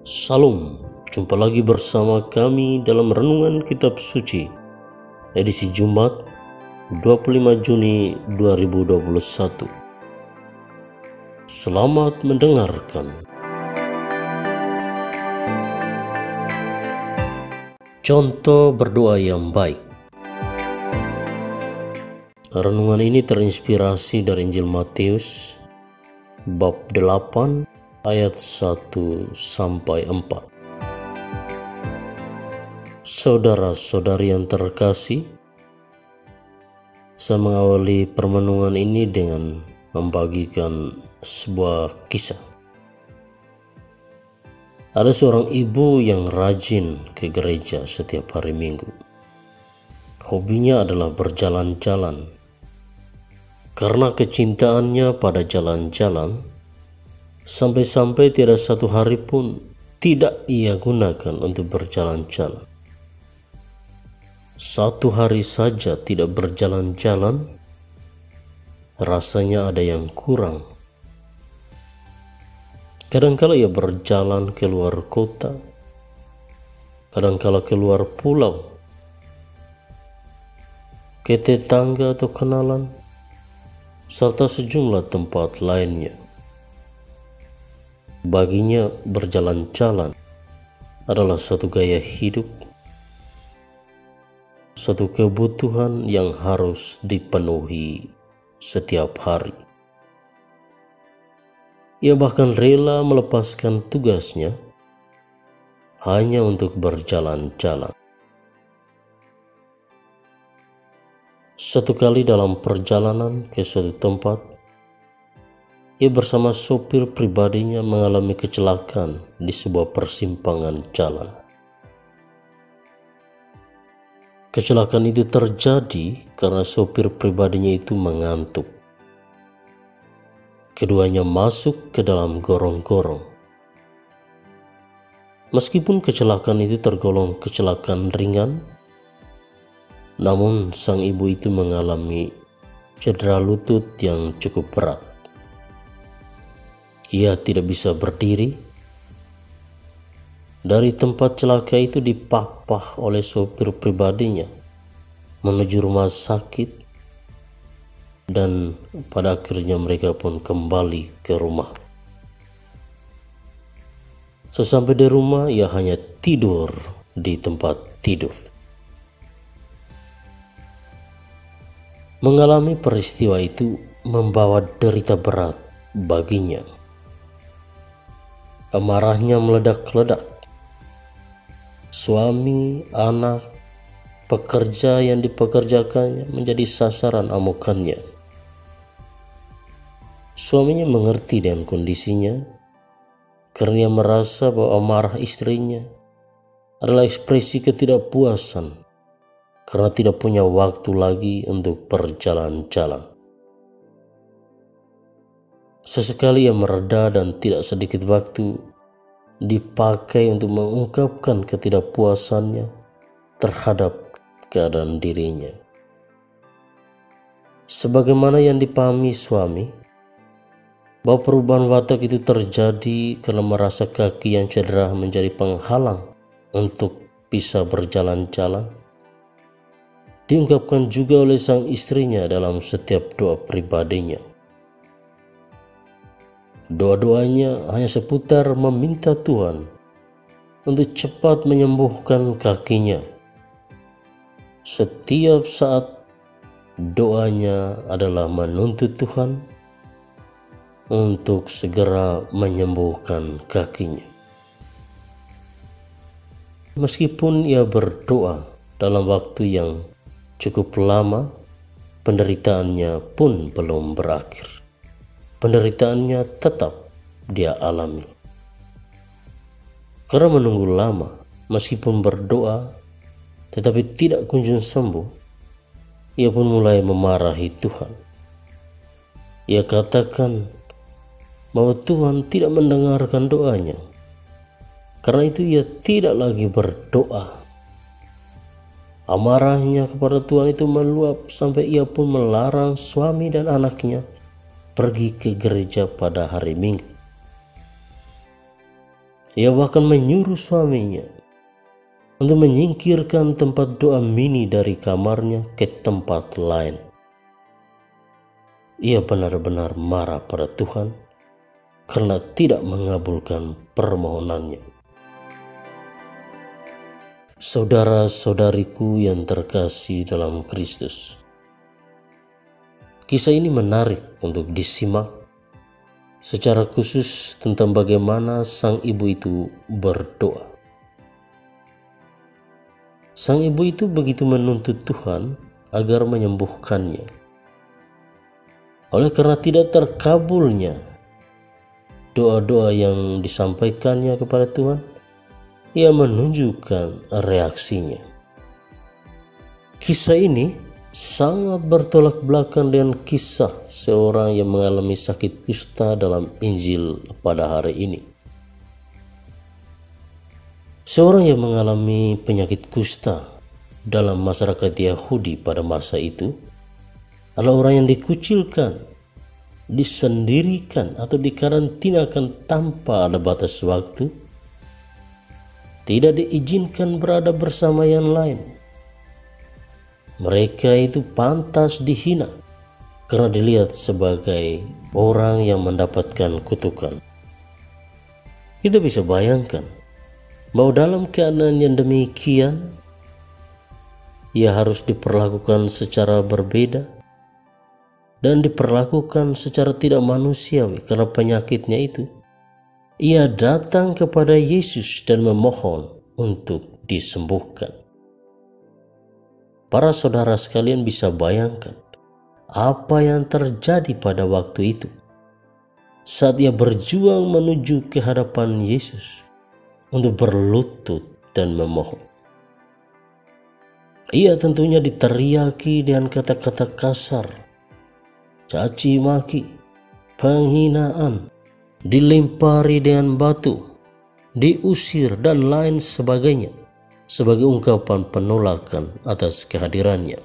Salam, jumpa lagi bersama kami dalam Renungan Kitab Suci, edisi Jumat 25 Juni 2021. Selamat mendengarkan. Contoh berdoa yang baik. Renungan ini terinspirasi dari Injil Matius, bab 8, ayat 1-4. Saudara-saudari yang terkasih, saya mengawali permenungan ini dengan membagikan sebuah kisah. Ada seorang ibu yang rajin ke gereja setiap hari Minggu. Hobinya adalah berjalan-jalan. Karena kecintaannya pada jalan-jalan, sampai-sampai tiada satu hari pun tidak ia gunakan untuk berjalan-jalan. Satu hari saja tidak berjalan-jalan, rasanya ada yang kurang. Kadangkala ia berjalan keluar kota, kadangkala keluar pulau, ke tetangga atau kenalan, serta sejumlah tempat lainnya. Baginya berjalan-jalan adalah suatu gaya hidup, suatu kebutuhan yang harus dipenuhi setiap hari. Ia bahkan rela melepaskan tugasnya hanya untuk berjalan-jalan. Satu kali dalam perjalanan ke suatu tempat, ia bersama sopir pribadinya mengalami kecelakaan di sebuah persimpangan jalan. Kecelakaan itu terjadi karena sopir pribadinya itu mengantuk. Keduanya masuk ke dalam gorong-gorong. Meskipun kecelakaan itu tergolong kecelakaan ringan, namun sang ibu itu mengalami cedera lutut yang cukup berat. Ia tidak bisa berdiri. Dari tempat celaka itu dipapah oleh sopir pribadinya menuju rumah sakit, dan pada akhirnya mereka pun kembali ke rumah. Sesampai di rumah, ia hanya tidur di tempat tidur. Mengalami peristiwa itu membawa derita berat baginya. Amarahnya meledak-ledak. Suami, anak, pekerja yang dipekerjakannya menjadi sasaran amukannya. Suaminya mengerti dengan kondisinya karena ia merasa bahwa amarah istrinya adalah ekspresi ketidakpuasan karena tidak punya waktu lagi untuk berjalan-jalan. Sesekali ia mereda dan tidak sedikit waktu dipakai untuk mengungkapkan ketidakpuasannya terhadap keadaan dirinya. Sebagaimana yang dipahami suami, bahwa perubahan watak itu terjadi karena merasa kaki yang cedera menjadi penghalang untuk bisa berjalan-jalan, diungkapkan juga oleh sang istrinya dalam setiap doa pribadinya. Doa-doanya hanya seputar meminta Tuhan untuk cepat menyembuhkan kakinya. Setiap saat doanya adalah menuntut Tuhan untuk segera menyembuhkan kakinya. Meskipun ia berdoa dalam waktu yang cukup lama, penderitaannya pun belum berakhir. Penderitaannya tetap dia alami. Karena menunggu lama, meskipun berdoa, tetapi tidak kunjung sembuh, ia pun mulai memarahi Tuhan. Ia katakan bahwa Tuhan tidak mendengarkan doanya. Karena itu ia tidak lagi berdoa. Amarahnya kepada Tuhan itu meluap sampai ia pun melarang suami dan anaknya pergi ke gereja pada hari Minggu. Ia bahkan menyuruh suaminya untuk menyingkirkan tempat doa mini dari kamarnya ke tempat lain. Ia benar-benar marah pada Tuhan karena tidak mengabulkan permohonannya. Saudara-saudariku yang terkasih dalam Kristus, kisah ini menarik untuk disimak, secara khusus tentang bagaimana sang ibu itu berdoa. Sang ibu itu begitu menuntut Tuhan agar menyembuhkannya. Oleh karena tidak terkabulnya doa-doa yang disampaikannya kepada Tuhan, ia menunjukkan reaksinya. Kisah ini sangat bertolak belakang dengan kisah seorang yang mengalami sakit kusta dalam Injil pada hari ini. Seorang yang mengalami penyakit kusta dalam masyarakat Yahudi pada masa itu adalah orang yang dikucilkan, disendirikan atau dikarantinakan tanpa ada batas waktu, tidak diizinkan berada bersama yang lain. Mereka itu pantas dihina karena dilihat sebagai orang yang mendapatkan kutukan. Kita bisa bayangkan bahwa dalam keadaan yang demikian, ia harus diperlakukan secara berbeda dan diperlakukan secara tidak manusiawi karena penyakitnya itu. Ia datang kepada Yesus dan memohon untuk disembuhkan. Para saudara sekalian bisa bayangkan apa yang terjadi pada waktu itu saat ia berjuang menuju ke hadapan Yesus untuk berlutut dan memohon. Ia tentunya diteriaki dengan kata-kata kasar, caci maki, penghinaan, dilempari dengan batu, diusir dan lain sebagainya sebagai ungkapan penolakan atas kehadirannya.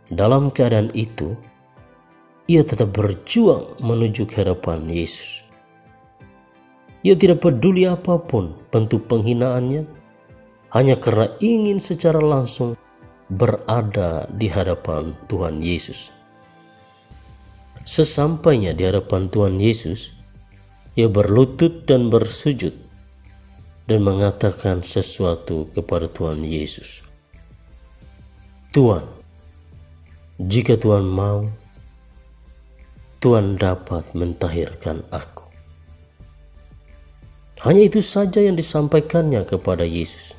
Dalam keadaan itu, ia tetap berjuang menuju ke hadapan Yesus. Ia tidak peduli apapun bentuk penghinaannya, hanya karena ingin secara langsung berada di hadapan Tuhan Yesus. Sesampainya di hadapan Tuhan Yesus, ia berlutut dan bersujud dan mengatakan sesuatu kepada Tuhan Yesus. Tuhan, jika Tuhan mau, Tuhan dapat mentahirkan aku. Hanya itu saja yang disampaikannya kepada Yesus.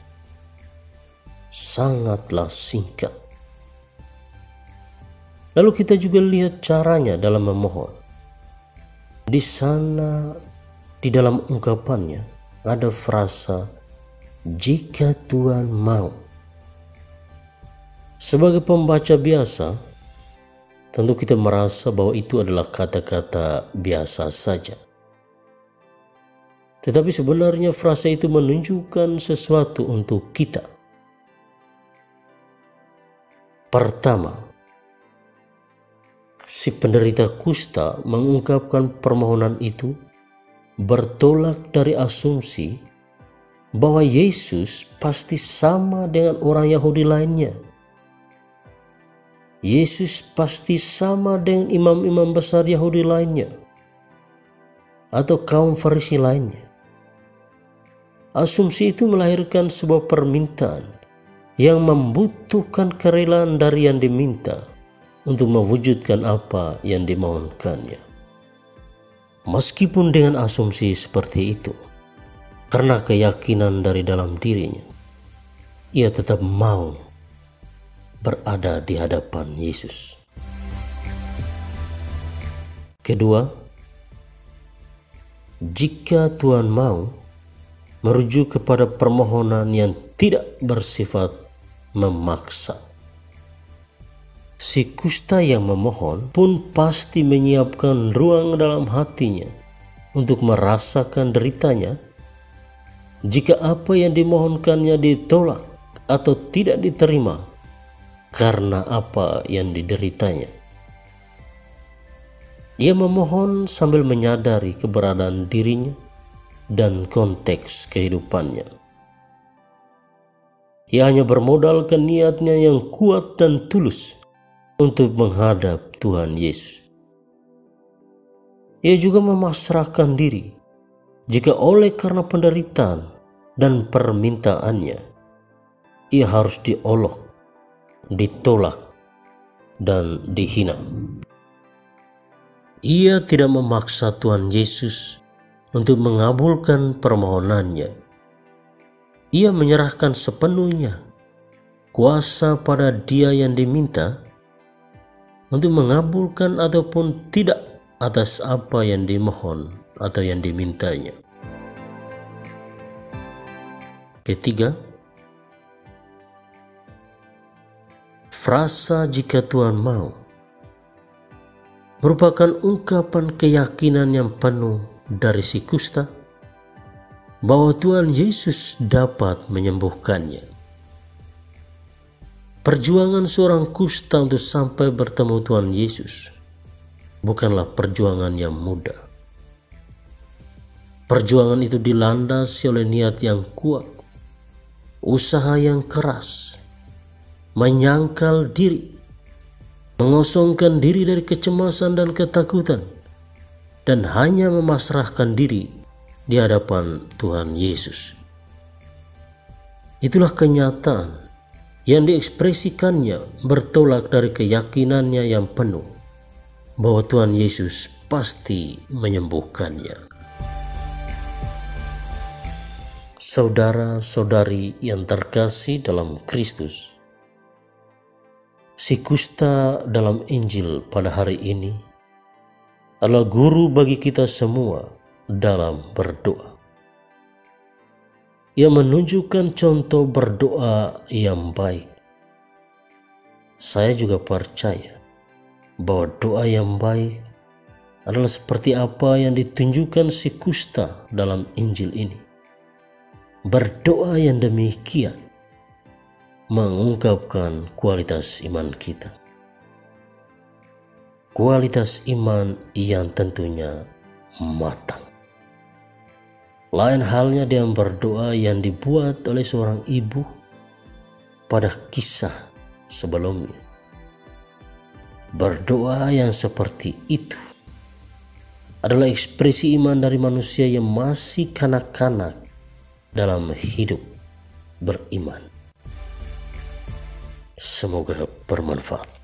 Sangatlah singkat. Lalu kita juga lihat caranya dalam memohon. Di sana, di dalam ungkapannya, ada frasa, jika Tuhan mau. Sebagai pembaca biasa, tentu kita merasa bahwa itu adalah kata-kata biasa saja. Tetapi sebenarnya frasa itu menunjukkan sesuatu untuk kita. Pertama, si penderita kusta mengungkapkan permohonan itu bertolak dari asumsi bahwa Yesus pasti sama dengan orang Yahudi lainnya. Yesus pasti sama dengan imam-imam besar Yahudi lainnya atau kaum Farisi lainnya. Asumsi itu melahirkan sebuah permintaan yang membutuhkan kerelaan dari yang diminta untuk mewujudkan apa yang dimohonkannya. Meskipun dengan asumsi seperti itu, karena keyakinan dari dalam dirinya, ia tetap mau berada di hadapan Yesus. Kedua, jika Tuhan mau, merujuk kepada permohonan yang tidak bersifat memaksa. Si kusta yang memohon pun pasti menyiapkan ruang dalam hatinya untuk merasakan deritanya jika apa yang dimohonkannya ditolak atau tidak diterima karena apa yang dideritanya. Ia memohon sambil menyadari keberadaan dirinya dan konteks kehidupannya. Ia hanya bermodalkan niatnya yang kuat dan tulus untuk menghadap Tuhan Yesus. Ia juga memasrahkan diri jika oleh karena penderitaan dan permintaannya ia harus diolok, ditolak, dan dihina. Ia tidak memaksa Tuhan Yesus untuk mengabulkan permohonannya. Ia menyerahkan sepenuhnya kuasa pada Dia yang diminta untuk mengabulkan ataupun tidak atas apa yang dimohon atau yang dimintanya. Ketiga, frasa "jika Tuhan mau" merupakan ungkapan keyakinan yang penuh dari si kusta bahwa Tuhan Yesus dapat menyembuhkannya. Perjuangan seorang kusta untuk sampai bertemu Tuhan Yesus bukanlah perjuangan yang mudah. Perjuangan itu dilandasi oleh niat yang kuat, usaha yang keras, menyangkal diri, mengosongkan diri dari kecemasan dan ketakutan, dan hanya memasrahkan diri di hadapan Tuhan Yesus. Itulah kenyataan yang diekspresikannya bertolak dari keyakinannya yang penuh bahwa Tuhan Yesus pasti menyembuhkannya. Saudara-saudari yang terkasih dalam Kristus, si kusta dalam Injil pada hari ini adalah guru bagi kita semua dalam berdoa. Ia menunjukkan contoh berdoa yang baik. Saya juga percaya bahwa doa yang baik adalah seperti apa yang ditunjukkan si kusta dalam Injil ini. Berdoa yang demikian mengungkapkan kualitas iman kita. Kualitas iman yang tentunya matang. Lain halnya dengan berdoa yang dibuat oleh seorang ibu pada kisah sebelumnya. Berdoa yang seperti itu adalah ekspresi iman dari manusia yang masih kanak-kanak dalam hidup beriman. Semoga bermanfaat.